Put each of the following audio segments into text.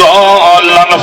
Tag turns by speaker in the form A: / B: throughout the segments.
A: ضالًا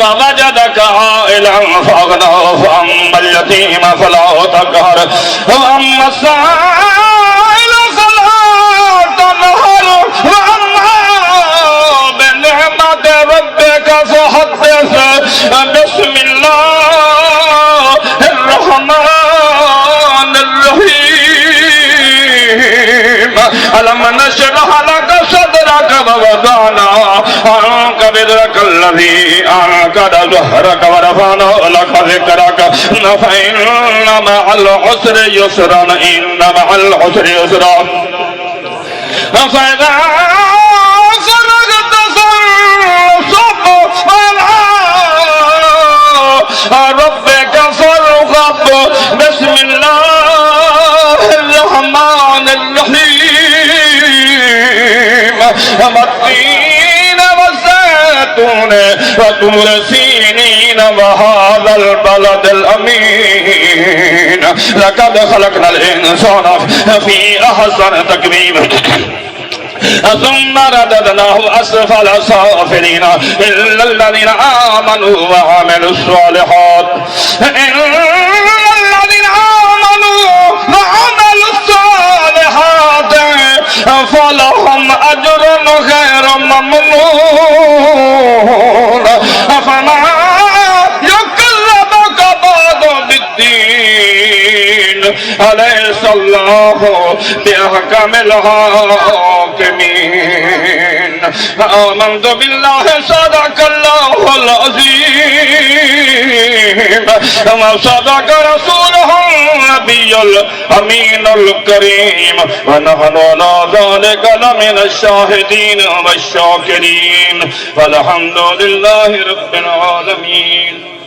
A: ووجدك عائلا فأغنى فأما اليتيم فلا تقهر وأما السائل فلا تنهر وأما بنعمة ربك فحدث بسم الله الرحمن الرحيم ألم نشرح لك صدرك ووضعنا عنك وزرك الذي أنقض ظهرك ورفعنا لك ذكرك فإن مع العسر يسرا إن مع العسر يسرا فإذا فرغت فانصب على ربك فارغب بسم الله الرحمن الرحيم والتين والزيتون وطور سينين وهذا البلد الأمين لقد خلقنا الإنسان في أحسن تقويم ثم رددناه أسفل سافلين إلا الذين آمنوا وعملوا الصالحات فلهم أجر غير ممنون أفما يكذبك بعد بالدين أليس الله بأحكم الحاكمين آمنت بالله صدق الله العظيم وصدق رسوله النبي الأمين الكريم ونحن على ذلك لمن الشاهدين والشاكرين والحمد لله رب العالمين.